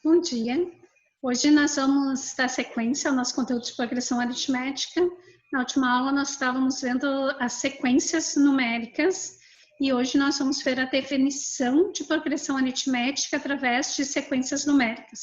Bom dia. Hoje nós vamos dar sequência ao nosso conteúdo de progressão aritmética. Na última aula nós estávamos vendo as sequências numéricas e hoje nós vamos ver a definição de progressão aritmética através de sequências numéricas.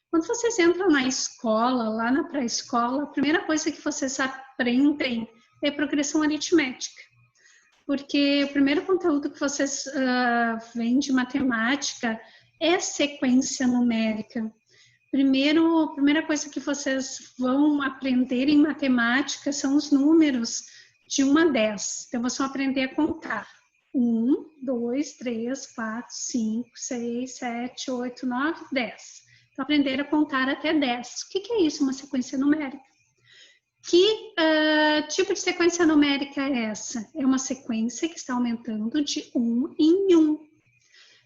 Quando vocês entram na escola, lá na pré-escola, a primeira coisa que vocês aprendem é progressão aritmética. Porque o primeiro conteúdo que vocês veem de matemática é sequência numérica. A primeira coisa que vocês vão aprender em matemática são os números de 1 a 10. Então, vocês vão aprender a contar. 1, 2, 3, 4, 5, 6, 7, 8, 9, 10. Então, aprender a contar até 10. O que é isso, uma sequência numérica? Que tipo de sequência numérica é essa? É uma sequência que está aumentando de 1 em 1.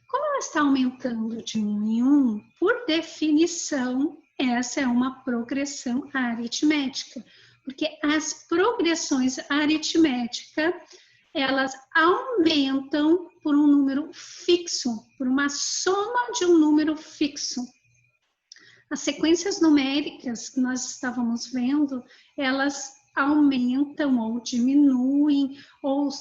Como ela está aumentando de 1 em 1, por definição, essa é uma progressão aritmética. Porque as progressões aritméticas, elas aumentam por um número fixo, por uma soma de um número fixo. As sequências numéricas que nós estávamos vendo, elas aumentam ou diminuem, ou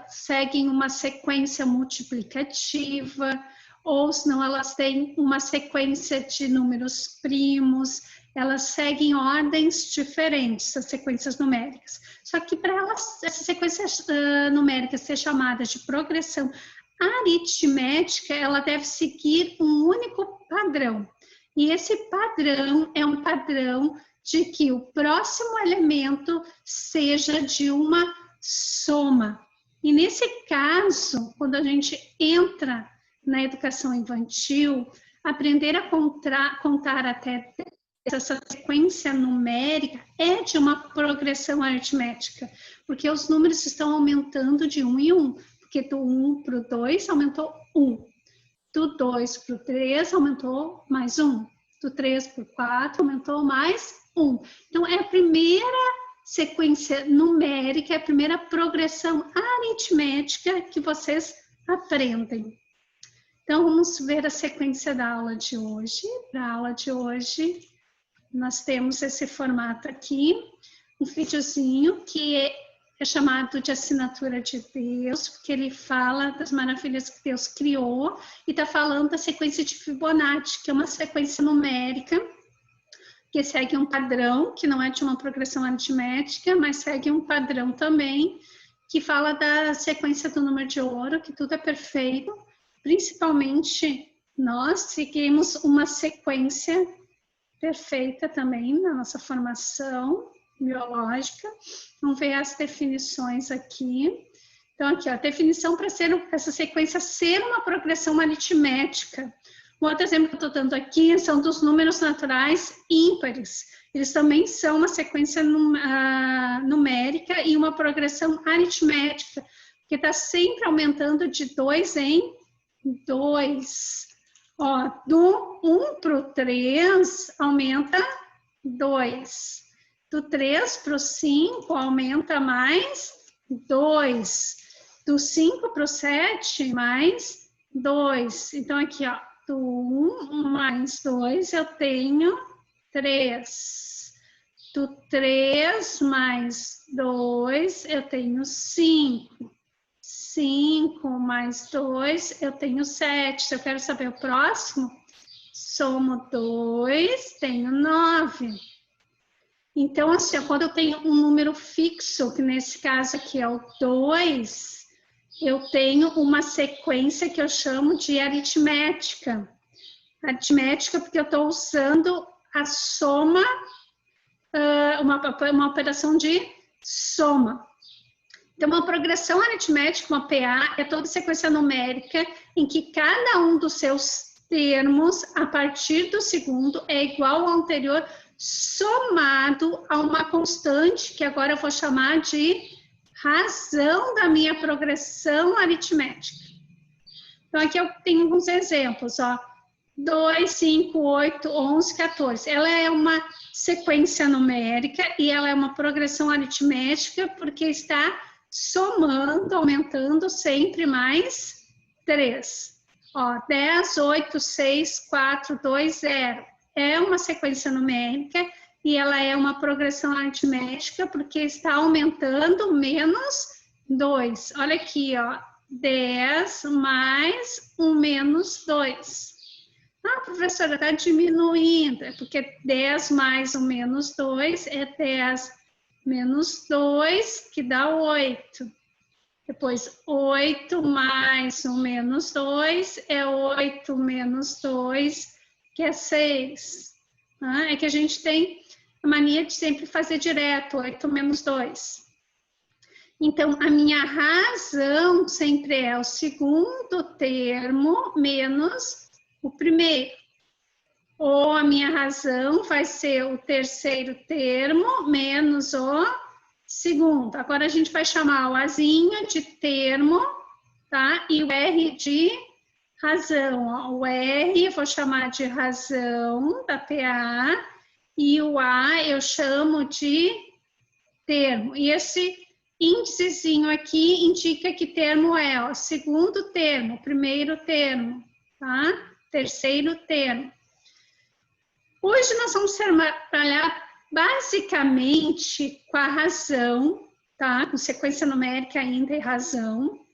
seguem uma sequência multiplicativa, ou senão elas têm uma sequência de números primos, elas seguem ordens diferentes, as sequências numéricas. Só que para essa sequência numérica ser chamada de progressão aritmética, ela deve seguir um único padrão. E esse padrão é um padrão de que o próximo elemento seja de uma soma. E nesse caso, quando a gente entra na educação infantil, aprender a contar até essa sequência numérica é de uma progressão aritmética, porque os números estão aumentando de 1 em 1, porque do 1 para o 2 aumentou 1, do 2 para o 3 aumentou mais 1, do 3 para o 4 aumentou mais 1. Então, é a primeira sequência numérica, é a primeira progressão aritmética que vocês aprendem. Então, vamos ver a sequência da aula de hoje. Para a aula de hoje, nós temos esse formato aqui, um videozinho que é chamado de Assinatura de Deus, porque ele fala das maravilhas que Deus criou e está falando da sequência de Fibonacci, que é uma sequência numérica que segue um padrão, que não é de uma progressão aritmética, mas segue um padrão também, que fala da sequência do número de ouro, que tudo é perfeito. Principalmente, nós seguimos uma sequência perfeita também na nossa formação biológica. Vamos ver as definições aqui. Então, aqui, ó, a definição para essa sequência ser uma progressão aritmética. Um outro exemplo que eu estou dando aqui são dos números naturais ímpares. Eles também são uma sequência numérica e uma progressão aritmética, que está sempre aumentando de 2 em 2. Ó, do 1 para o 3 aumenta 2. Do 3 para o 5 aumenta mais 2. Do 5 para o 7 mais 2. Então, aqui, ó. Do 1 mais 2, eu tenho 3. Do 3 mais 2, eu tenho 5. 5 mais 2, eu tenho 7. Se eu quero saber o próximo, somo 2, tenho 9. Então, assim, quando eu tenho um número fixo, que nesse caso aqui é o 2, eu tenho uma sequência que eu chamo de aritmética. Aritmética porque eu estou usando a soma, uma operação de soma. Então, uma progressão aritmética, uma PA, é toda sequência numérica em que cada um dos seus termos, a partir do segundo, é igual ao anterior, somado a uma constante, que agora eu vou chamar de razão da minha progressão aritmética. Então, aqui eu tenho alguns exemplos, ó. 2, 5, 8, 11, 14. Ela é uma sequência numérica e ela é uma progressão aritmética porque está somando, aumentando sempre mais 3. Ó, 10, 8, 6, 4, 2, 0. É uma sequência numérica e ela é uma progressão aritmética porque está aumentando menos 2. Olha aqui, ó. 10 mais um menos 2. Ah, professora, está diminuindo. É porque 10 mais um menos 2 é 10 menos 2, que dá 8. Depois, 8 mais 1 menos 2 é 8 menos 2, que é 6. É que a gente tem a mania de sempre fazer direto, 8 menos 2. Então, a minha razão sempre é o segundo termo menos o primeiro. Ou a minha razão vai ser o terceiro termo menos o segundo. Agora a gente vai chamar o Azinho de termo, tá? E o R de razão. Ó. O R eu vou chamar de razão da PA e o A eu chamo de termo. E esse índicezinho aqui indica que termo é, ó, segundo termo, primeiro termo, tá? Terceiro termo. Hoje nós vamos trabalhar basicamente com a razão, tá? Com sequência numérica ainda e razão,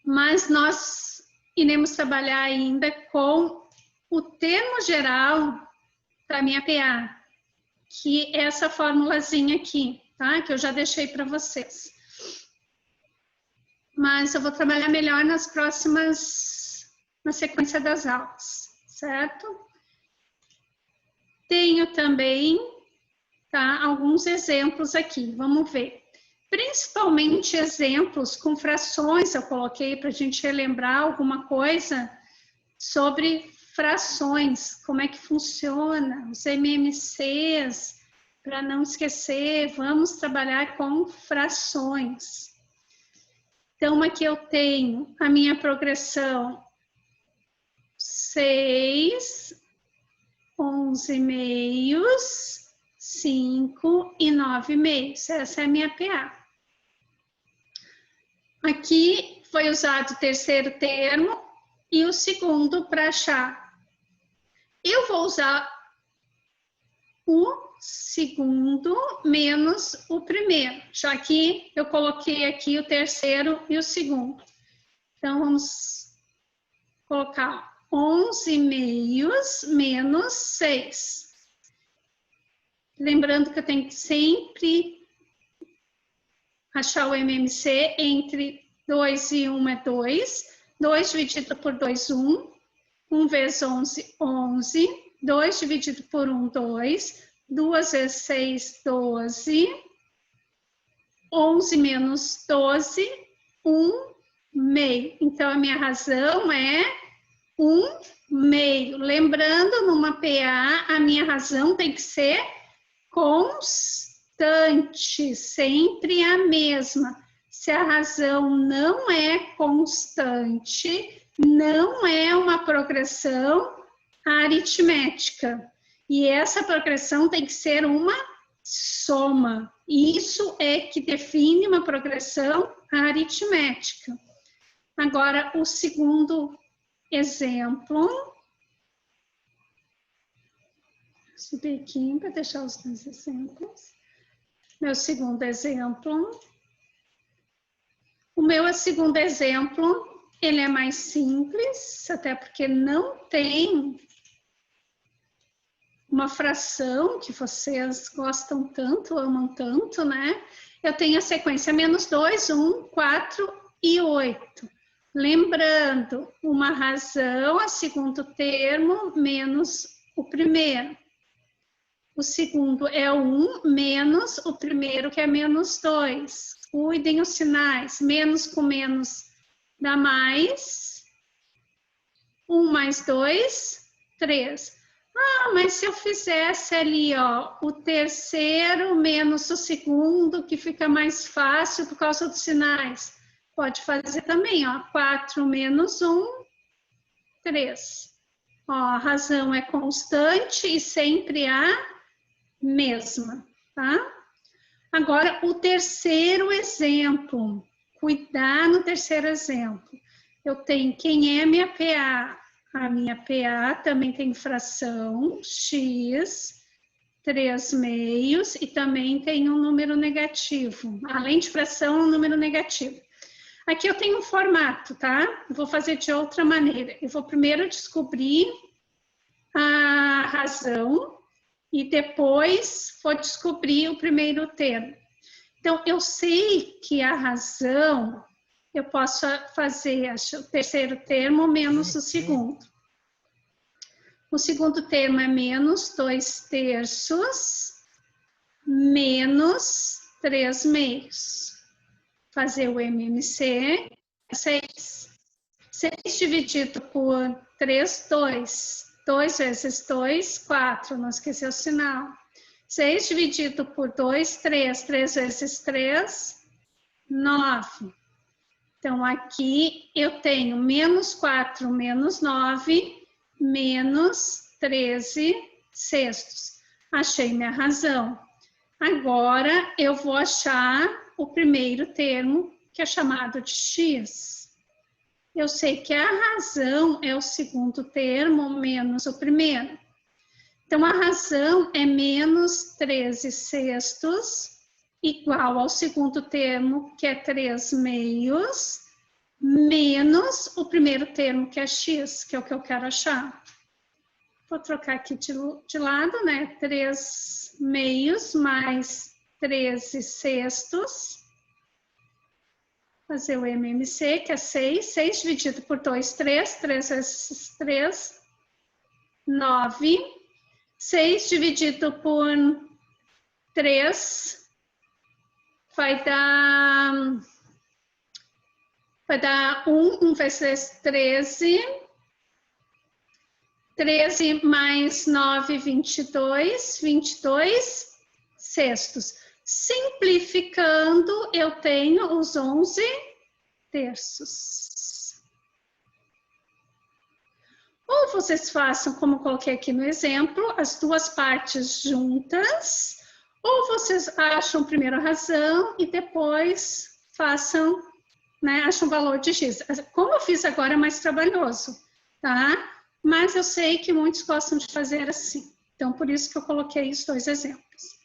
mas nós iremos trabalhar ainda com o termo geral da minha PA, que é essa formulazinha aqui, tá? Que eu já deixei para vocês. Mas eu vou trabalhar melhor na sequência das aulas, certo? Tenho também, tá, alguns exemplos aqui, vamos ver. Principalmente exemplos com frações, eu coloquei para a gente relembrar alguma coisa sobre frações, como é que funciona, os MMCs, para não esquecer, vamos trabalhar com frações. Então, aqui eu tenho a minha progressão 6, 11 meios, 5 e 9 meios. Essa é a minha PA. Aqui foi usado o terceiro termo e o segundo para achar. Eu vou usar o segundo menos o primeiro, já que eu coloquei aqui o terceiro e o segundo. Então, vamos colocar 11 meios menos 6. Lembrando que eu tenho que sempre achar o MMC entre 2 e 1 é 2. 2 dividido por 2, 1. 1 vezes 11, 11. 2 dividido por 1, 2. 2 vezes 6, 12. 11 menos 12, 1 meio. Então, a minha razão é 1 meio. Lembrando, numa PA, a minha razão tem que ser constante, sempre a mesma. Se a razão não é constante, não é uma progressão aritmética. E essa progressão tem que ser uma soma. Isso é que define uma progressão aritmética. Agora, o segundo exemplo. Vou subir aqui para deixar os dois exemplos. Meu segundo exemplo. O meu segundo exemplo, ele é mais simples, até porque não tem uma fração que vocês gostam tanto, amam tanto, né? Eu tenho a sequência menos 2, 1, 4 e 8. Lembrando, uma razão, a segundo termo, menos o primeiro. O segundo é o 1 menos o primeiro, que é menos 2. Cuidem os sinais. Menos com menos dá mais. 1 mais 2, 3. Ah, mas se eu fizesse ali, ó, o terceiro menos o segundo, que fica mais fácil por causa dos sinais. Pode fazer também, ó, 4 menos 1, 3. Ó, a razão é constante e sempre a mesma, tá? Agora, o terceiro exemplo. Cuidar no terceiro exemplo. eu tenho quem é a minha PA. A minha PA também tem fração x, 3 meios, e também tem um número negativo. Além de fração, um número negativo. Aqui eu tenho um formato, tá? Vou fazer de outra maneira. Eu vou primeiro descobrir a razão e depois vou descobrir o primeiro termo. Então, eu sei que a razão, eu posso fazer o terceiro termo menos o segundo. O segundo termo é menos 2/3 menos 3 meios. Fazer o MMC, 6. 6 dividido por 3, 2. 2 vezes 2, 4. Não esqueci o sinal. 6 dividido por 2, 3. 3 vezes 3, 9. Então, aqui eu tenho menos 4 menos 9, menos 13 sextos. Achei minha razão. Agora, eu vou achar o primeiro termo, que é chamado de x. Eu sei que a razão é o segundo termo menos o primeiro. Então, a razão é menos 13 sextos, igual ao segundo termo, que é 3 meios, menos o primeiro termo, que é x, que é o que eu quero achar. Vou trocar aqui de lado, né? 3 meios mais 13 sextos. Fazer o MMC, que é 6. 6 dividido por 2, 3. 3 vezes 3, 9. 6 dividido por 3 vai dar 1. 1 vezes 13. 13 mais 9, 22. 22 sextos. Simplificando, eu tenho os 11 terços. Ou vocês façam, como coloquei aqui no exemplo, as duas partes juntas, ou vocês acham primeiro a razão e depois façam, né, acham o valor de x. Como eu fiz agora é mais trabalhoso, tá? Mas eu sei que muitos gostam de fazer assim. Então, por isso que eu coloquei os dois exemplos.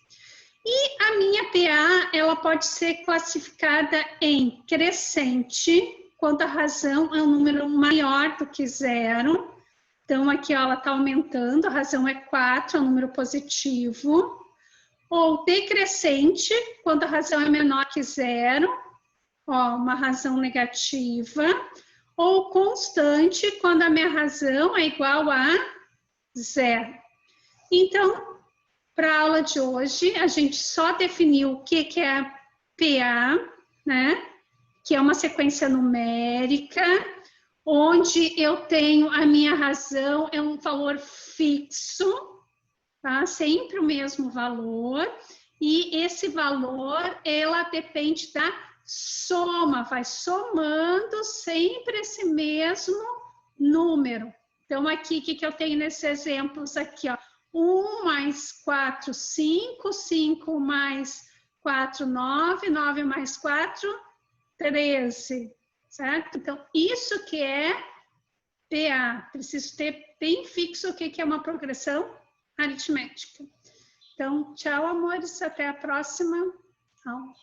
E a minha PA, ela pode ser classificada em crescente, quando a razão é um número maior do que 0. Então, aqui ó, ela está aumentando, a razão é 4, é um número positivo. Ou decrescente, quando a razão é menor que 0, ó, uma razão negativa. Ou constante, quando a minha razão é igual a 0. Então, para a aula de hoje, a gente só definiu o que é PA, né? Que é uma sequência numérica, onde eu tenho a minha razão, é um valor fixo, tá? Sempre o mesmo valor, e esse valor, ela depende da soma, vai somando sempre esse mesmo número. Então, aqui, o que eu tenho nesses exemplos aqui, ó? 1 mais 4, 5, 5 mais 4, 9, 9 mais 4, 13, certo? Então, isso que é PA. Preciso ter bem fixo o que é uma progressão aritmética. Então, tchau, amores. Até a próxima aula.